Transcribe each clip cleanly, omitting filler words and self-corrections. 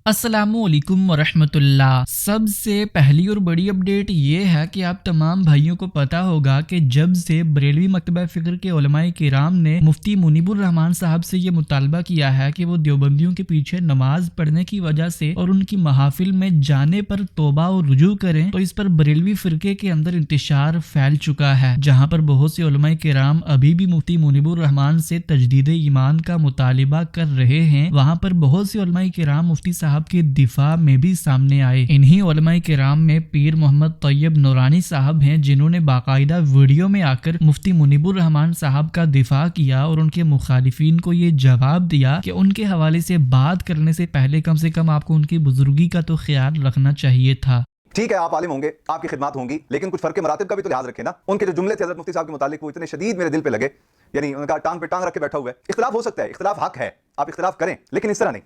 अस्सलामुअलैकुम वरहमतुल्लाह। सबसे पहली और बड़ी अपडेट ये है कि आप तमाम भाइयों को पता होगा कि जब से बरेलवी मकतबा फ़िक्र के उलमाए किराम ने मुफ्ती मुनीबुर रहमान साहब से ये मुतालबा किया है कि वो देवबंदियों के पीछे नमाज पढ़ने की वजह से और उनकी महाफिल में जाने पर तौबा और रुजू करें, तो इस पर बरेलवी फ़िरके के अंदर इंतशार फैल चुका है, जहाँ पर बहुत से उलमाए किराम अभी भी मुफ्ती मुनीबुर रहमान से तजदीद ईमान का मुतालिबा कर रहे हैं। वहाँ पर बहुत से उलमाए किराम मुफ्ती साहब के दिफा में भी सामने आए। इन्हीं उलमाए किराम में पीर मोहम्मद तैयब नूरानी साहब हैं, जिन्होंने बाकायदा वीडियो में आकर मुफ्ती मुनीबुर रहमान साहब का दिफा किया और उनके मुखालिफिन को ये जवाब दिया कि उनके हवाले से बात करने से पहले कम से कम आपको उनकी बुजुर्गी का तो ख्याल रखना चाहिए था। ठीक है, आप आलिम होंगे, आपकी खिदमत होंगी, लेकिन कुछ फर्क मरातिब का भी तो लिहाज रखें ना। उनके जो जुमले थे हज़रत मुफ्ती साहब के मुतालिक वो इतने शदीद मेरे दिल पे लगे, यानी उनका टांग पे टांग रख के बैठा हुआ है। इख्तिलाफ हो सकता है, इख्तिलाफ हक है, आप इख्तिलाफ करें, लेकिन इस तरह नहीं।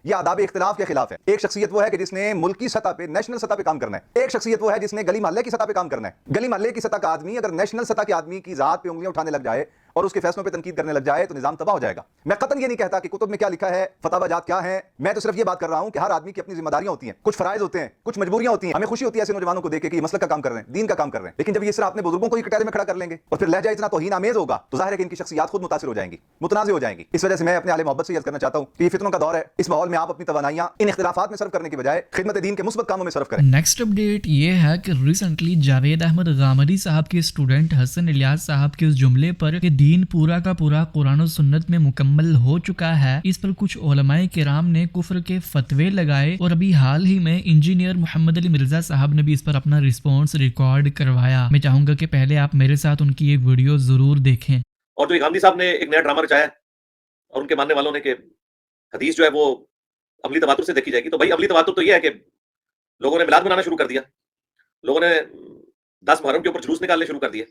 ये आदाब इख्तिलाफ के खिलाफ है। एक शख्सियत वो है कि जिसने मुल्की सतह पे, नेशनल सतह पे काम करना है। एक शख्सियत वो है जिसने गली मोहल्ले की सतह पे काम करना है। गली मोहल्ले की सतह का आदमी अगर नेशनल सतह के आदमी की जात पे उंगलियां उठाने लग जाए और उसके फैसलों पे तनकीद करने लग जाए तो निजाम तबाह हो जाएगा। मैं कतन ये नहीं कहता कि कुतुब में क्या लिखा है, फतवाजात क्या है। मैं तो सिर्फ ये बात कर रहा हूं कि हर आदमी की अपनी जिम्मेदारियां होती हैं, कुछ फराइज होते हैं, कुछ मजबूरियां होती हैं। हमें खुशी होती है ऐसे नौजवानों को देख के कि मसलक का काम कर रहे हैं, दीन का काम कर रहे हैं। लेकिन जब ये सिर्फ अपने बुजुर्गों को ही कटहरे में खड़ा कर लेंगे और फिर लहजा इतना तौहीन आमेज होगा तो जाहिर है कि इनकी शख्सियत खुद मुतासिर हो जाएंगी, मुतनाज़िर हो जाएंगी। इस वजह से मैं अपने आले मोहब्बत से यह करना चाहता हूं कि ये फितनों का दौर है। इस माहौल में आप अपनी तवानाइयां इन इख्तिलाफात में सर्व करने की बजाय खिदमत दीन के मुस्बत कामों में सर्व करें। नेक्स्ट अपडेट ये है कि रिसेंटली जावेद अहमद गामदी साहब के स्टूडेंट हसन इलियास साहब के उस जुमले पर कि दीन पूरा का पूरा कुरान और सुन्नत में मुकम्मल हो चुका है, इस पर कुछ उलमाए किराम ने कुफ्र के फतवे लगाए और अभी हाल ही में इंजीनियर मोहम्मद अली मिर्जा साहब ने भी इस पर अपना रिस्पॉन्स रिकॉर्ड करवाया। मैं चाहूंगा कि पहले आप मेरे साथ उनकी एक वीडियो जरूर देखें। और जो गांधी साहब ने एक नया ड्रामा रचाया और उनके मानने वालों ने कि हदीस जो है वो अमली तवातुर से देखी जाएगी, तो भाई अमली तवातुर तो ये है कि लोगों ने मिलाद बनाना शुरू कर दिया, लोगों ने 10 मुहर्रम के ऊपर जुलूस निकालने शुरू कर दिए,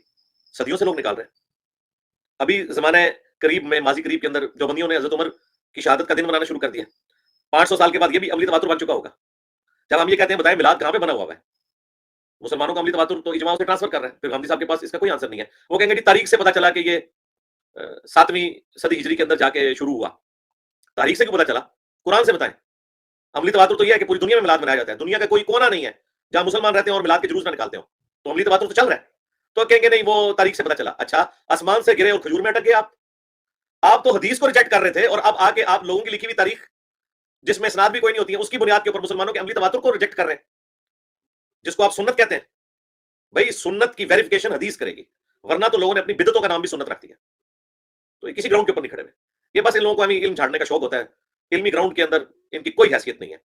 सदियों से लोग निकाल रहे हैं। अभी जमाने करीब में, माजी करीब के अंदर देवबंदियों ने हजरत उमर की शहादत का दिन मनाना शुरू कर दिया। 500 साल के बाद ये भी अमली तवातुर बन चुका होगा। जब हम ये कहते हैं बताएं मिलाद कहाँ पे बना हुआ है, मुसलमानों का अमली तवातुर तो इजमा से ट्रांसफर कर रहे हैं। फिर गांधी साहब के पास इसका कोई आंसर नहीं है। वो कहेंगे कि तारीख से पता चला कि ये 7वीं सदी हिजरी के अंदर जाके शुरू हुआ। तारीख से क्यों पता चला? कुरान से बताएं। अमली तवातुर तो ये है कि पूरी दुनिया में मिलाद मनाया जाता है, दुनिया का कोई कोना नहीं है जहां मुसलमान रहते हैं और मिलाद के जुलूस ना निकालते हो। तो अमली तवातुर तो चल रहा है। तो कहेंगे नहीं वो तारीख से पता चला। अच्छा, आसमान से गिरे और खजूर में अटक गए आप तो हदीस को रिजेक्ट कर रहे थे और अब आके आप लोगों की लिखी हुई तारीख जिसमें इसनाद भी कोई नहीं होती है उसकी बुनियाद के ऊपर मुसलमानों के अमली तवातुर को रिजेक्ट कर रहे हैं, जिसको आप सुन्नत कहते हैं। भाई सुन्नत की वेरिफिकेशन हदीस करेगी, वरना तो लोगों ने अपनी बिदतों का नाम भी सुन्नत रख दिया। तो ये किसी ग्राउंड के ऊपर नहीं खड़े हुए। ये बस इन लोगों को हमें इल्म झाड़ने का शौक होता है। इल्मी ग्राउंड के अंदर इनकी कोई हैसियत नहीं है।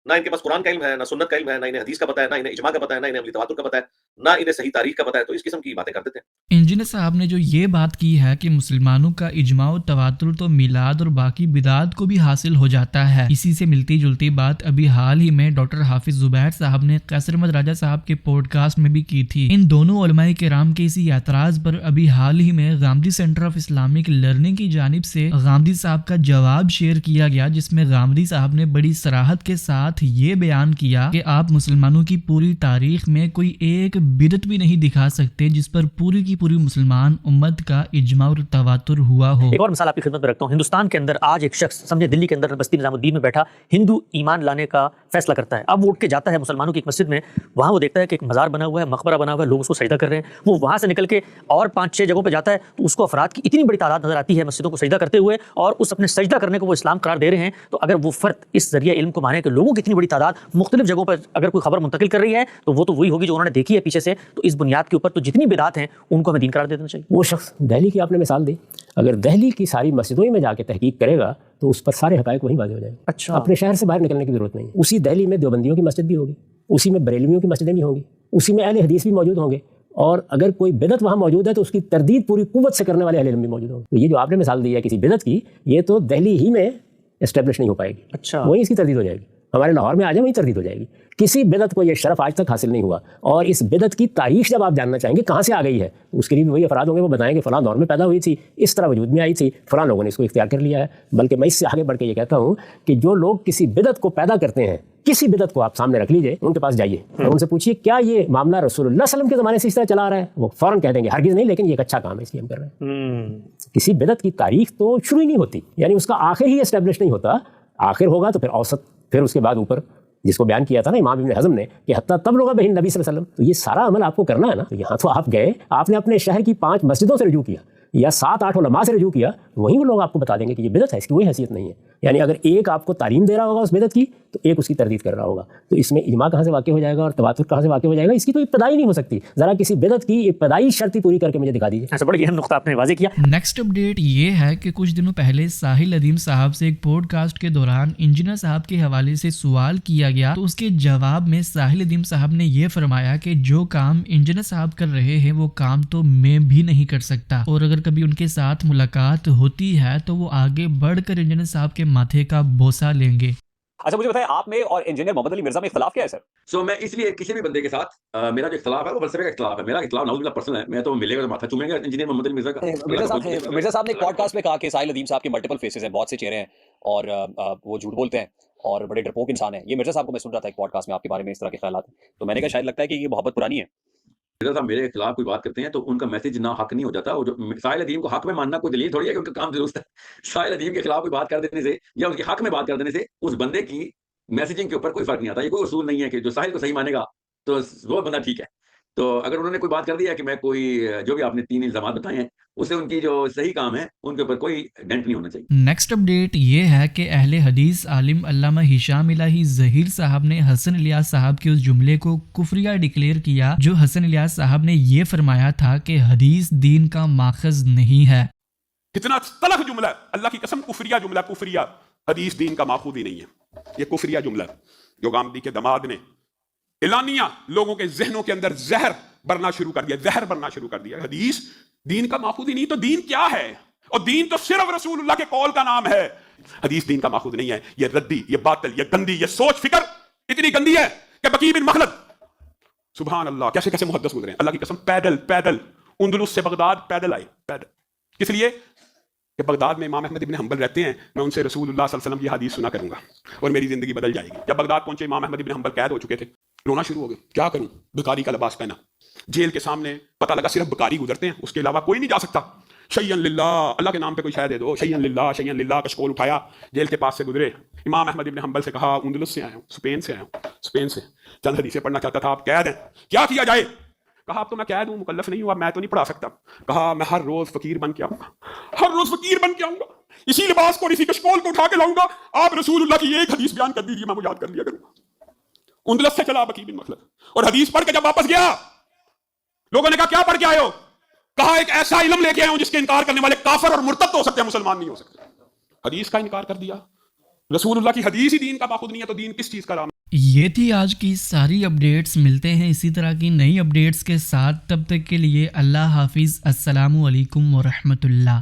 ना इनके पास कुरान का इल्म है, ना सुन्नत का इल्म है, ना इन्हें हदीस का पता है, ना इन्हें इजमा का पता है, ना इन्हें अमली तवातुर का पता है, ना इन्हें सही तारीख का पता है। तो इस किस्म की बातें कर देते हैं। इंजीनियर साहब ने जो ये बात की है कि मुसलमानों का इजमा और तवातुर तो मिलाद और बाकी बिदात को भी हासिल हो जाता है, इसी से मिलती जुलती बात अभी हाल ही में डॉक्टर हाफिज जुबैर साहब ने कैसर अहमद राजा साहब के पॉडकास्ट में भी की थी। इन दोनों उलमाए किराम के इसी एतराज पर अभी हाल ही में गामदी सेंटर ऑफ इस्लामिक लर्निंग की जानिब से गामदी साहब का जवाब शेयर किया गया, जिसमें गामदी साहब ने बड़ी सराहत के साथ ये बयान किया कि आप मुसलमानों की पूरी तारीख में कोई एक बिदत भी नहीं दिखा सकते जिस पर पूरी की पूरी मुसलमान उम्मत का इजमा और तवातुर हुआ हो। एक और मिसाल आपकी खिदमत में रखता हूँ। हिंदुस्तान के अंदर आज एक शख्स, समझे दिल्ली के अंदर बस्ती निजामुद्दीन में बैठा हिंदू ईमान लाने का फैसला करता है। अब वो उठ के जाता है मुसलमानों की एक मस्जिद में, वहाँ वो देखता है कि एक मज़ार बना हुआ है, मकबरा बना हुआ है, लोग उसको सजदा कर रहे हैं। वो वहाँ से निकल के और 5-6 जगहों पर जाता है तो उसको अफराद की इतनी बड़ी तादाद नजर आती है मस्जिदों को सजदा करते हुए, और उस अपने सजदा करने को वो इस्लाम करार दे रहे हैं। तो अगर वो फ़र्द इस जरिए इल्म को माने कि लोगों की इतनी बड़ी तादाद मुख्तलिफ जगहों पर अगर कोई खबर मुंतकिल कर रही है तो वो तो वही होगी जो उन्होंने देखी है पीछे से। तो इस बुनियाद के ऊपर तो जितनी बिदात हैं उनको हमें दीन करार दे देना चाहिए। वो शख्स दिल्ली की आपने मिसाल दी, अगर दिल्ली की सारी मस्जिदों में जाके तहकीक करेगा तो उस पर सारे हक़ाइक़ वहीं वाज़ेह हो जाएंगे। अच्छा, अपने शहर से बाहर निकलने की ज़रूरत नहीं। उसी दिल्ली में देवबंदियों की मस्जिद भी होगी, उसी में बरेलवियों की मस्जिदें भी होंगी, उसी में अहले हदीस भी मौजूद होंगे, और अगर कोई बिदत वहाँ मौजूद है तो उसकी तरदीद पूरी कुव्वत से करने वाले अहले इल्म भी मौजूद होंगे। तो ये जो आपने मिसाल दी है किसी बिदत की, ये तो दिल्ली ही में एस्टेब्लिश नहीं हो पाएगी। अच्छा, वहीं इसकी तरदीद हो जाएगी। हमारे लाहौर में आ जाए वहीं तरदीद हो जाएगी। किसी बिदत को ये शरफ आज तक हासिल नहीं हुआ। और इस बिदत की तारीख जब आप जानना चाहेंगे कहाँ से आ गई है तो उसके लिए भी वही अफराद होंगे, वो बताएंगे फ़लाँ दौर में पैदा हुई थी, इस तरह वजूद में आई थी, फ़लाँ लोगों ने इसको इख्तियार कर लिया है। बल्कि मैं इससे आगे बढ़ के ये कहता हूँ कि जो लोग किसी बिदत को पैदा करते हैं, किसी बिदत को आप सामने रख लीजिए, उनके पास जाइए और उनसे पूछिए क्या ये मामला रसूलुल्लाह सल्लल्लाहु अलैहि वसल्लम के ज़माने से इस तरह चला आ रहा है। वो फ़ौरन कह देंगे हरगिज़ नहीं, लेकिन ये एक अच्छा काम है इसलिए हम कर रहे हैं। किसी बिदत की तारीख तो शुरू ही नहीं होती, यानी उसका आखिर ही एस्टेब्लिश नहीं होता। आखिर होगा तो फिर औसत پھر اس کے بعد اوپر جس کو بیان کیا تھا نا امام ابن حزم نے کہ حتیٰ تب لوگ بہن نبی صلی اللہ علیہ وسلم، تو یہ سارا عمل آپ کو کرنا ہے نا. تو یہاں تو آپ گئے، آپ نے اپنے شہر کی 5 مسجدوں سے رجوع کیا یا 7-8 علماء سے رجوع کیا، وہیں وہ لوگ آپ کو بتا دیں گے کہ یہ بدعت ہے، اس کی کوئی حیثیت نہیں ہے. یعنی اگر ایک آپ کو تعلیم دے رہا ہوگا اس بدعت کی تو ایک اس کی تردید کر رہا ہوگا. تو اس میں اجماع کہاں سے واقع ہو جائے گا اور تواتر کہاں سے واقع ہو جائے گا؟ اس کی تو ابتدائی نہیں ہو سکتی. ذرا کسی بدعت کی ابتدائی شرط پوری کر کے مجھے دکھا دیجیے. ایسا بڑا اہم نقطہ آپ نے واضح کیا. نیکسٹ اپڈیٹ یہ ہے کہ کچھ دنوں پہلے ساحل ادیم صاحب سے ایک پوڈ کاسٹ کے دوران انجینئر صاحب کے حوالے سے سوال کیا گیا، تو اس کے جواب میں ساحل ادیم صاحب نے یہ فرمایا کہ جو کام انجینئر صاحب کر رہے ہیں وہ کام تو میں بھی نہیں کر سکتا، اور اگر کبھی ان کے ساتھ ملاقات ہوتی ہے تو وہ آگے بڑھ کر انجینئر صاحب کے ماتھے کا بوسہ لیں گے. اچھا مجھے بتائیں، آپ میں اور انجینئر محمد علی مرزا میں اختلاف کیا ہے سر؟ میں اس لیے کسی بھی بندے کے ساتھ میرا جو اختلاف ہے وہ فلسفے کا اختلاف ہے. میرا اختلاف نعوذ باللہ پرسنل ہے. میں تو ملے گا تو ماتھا چومیں گے انجینئر محمد علی مرزا کا. مرزا صاحب نے ایک پوڈ کاسٹ میں کہا کہ ساحل ادیم صاحب کے ملٹیپل فیسز ہیں، بہت سے چہرے ہیں اور وہ جھوٹ بولتے ہیں اور بڑے ڈرپوک انسان ہیں. یہ مرزا صاحب کو میں سن رہا تھا ایک پوڈ کاسٹ میں آپ کے بارے میں اس طرح کے خیالات ہیں، تو میں نے کہا شاید لگتا ہے کہ یہ محبت پرانی ہے. مرزا صاحب میرے خلاف کوئی بات کرتے ہیں تو ان کا میسج نہ حق نہیں ہو جاتا. وہ جو ساحل ادیم کو حق میں ماننا کوئی دلیل تھوڑی ہے کہ ان کا کام درست ہے. ساحل ادیم کے خلاف کوئی بات کر دینے سے یا ان کے حق میں بات کر دینے سے اس بندے کی میسیجنگ کے اوپر کوئی فرق نہیں آتا. یہ کوئی اصول نہیں ہے کہ جو ساحل کو صحیح مانے گا تو وہ بندہ ٹھیک ہے. تو اگر انہوں نے کوئی بات کر دیا کہ میں کوئی جو بھی آپ نے 3 الزامات بتائے ہیں اس سے ان کی جو صحیح کام ہے ان کے اوپر کوئی ڈنٹ نہیں ہونا چاہیے. نیکسٹ اپڈیٹ یہ ہے کہ اہل حدیث عالم علامہ ہشام الہی ظہیر صاحب نے حسن الیاس صاحب کے اس جملے کو کفریہ ڈکلیئر کیا جو حسن الیاس صاحب نے یہ فرمایا تھا کہ حدیث دین کا ماخذ نہیں ہے. کتنا تلخ جملہ ہے، اللہ کی قسم کفریہ جملہ، کفریہ. حدیث دین کا ماخوذ ہی نہیں ہے، یہ کفریہ جملہ جو گاندھی کے دماد نے اعلانیہ لوگوں کے ذہنوں کے اندر زہر برنا شروع کر دیا. حدیث دین کا ماخوذ ہی نہیں تو دین کیا ہے؟ اور دین تو صرف رسول اللہ کے قول کا نام ہے. حدیث دین کا ماخوذ نہیں ہے. یہ ردی، یہ باطل، یہ گندی، یہ سوچ فکر اتنی گندی ہے کہ بقی بن مخلد سبحان اللہ کیسے کیسے محدث گزرے ہیں. اللہ کی قسم پیدل اندلس سے بغداد پیدل آئے. کس لیے کہ بغداد میں امام احمد ابن حنبل رہتے ہیں، میں ان سے رسول اللہ صلی اللہ علیہ وسلم کی حدیث سنا کروں گا اور میری زندگی بدل جائے گی. جب بغداد پہنچے امام احمد ابن حنبل قید ہو چکے تھے، رونا شروع ہو گئے. کیا کروں؟ بکاری کا لباس پہنا، جیل کے سامنے پتہ لگا صرف بکاری گزرتے ہیں، اس کے علاوہ کوئی نہیں جا سکتا. شیئن للہ، اللہ کے نام پہ کوئی شے دے دو. شیئن للہ کشکول اٹھایا، جیل کے پاس سے گزرے. امام احمد ابن حنبل سے کہا اندلس سے آیا ہوں، اسپین سے چند حدیثیں پڑھنا چاہتا تھا، آپ قید ہیں، کیا کیا جائے؟ کہا اب تو میں قید ہوں، مکلف نہیں ہوا، میں تو نہیں پڑھا سکتا. کہا میں ہر روز فقیر بن کے آؤں گا، اسی لباس کو اور اسی کشکول کو اٹھا کے لاؤں گا. آپ رسول اللہ کی ایک حدیث بیان کر دیجیے، میں وہ یاد کر لیا کروں گا. اندلس سے چلا بقی بن مخلد اور حدیث پڑھ کے جب واپس گیا، لوگوں نے کہا کیا پڑھ کے آئے ہو؟ کہا ایک ایسا علم لے کے آئے ہوں جس کے انکار کرنے والے کافر اور مرتد تو ہو سکتے ہیں، مسلمان نہیں ہو سکتے. حدیث کا انکار کر دیا. رسول اللہ کی حدیث ہی دین کا ماخوذ نہیں ہے تو دین کس چیز کا نام؟ یہ تھی آج کی ساری اپڈیٹس. ملتے ہیں اسی طرح کی نئی اپڈیٹس کے ساتھ، تب تک کے لیے اللہ حافظ. السلام علیکم ورحمۃ اللہ.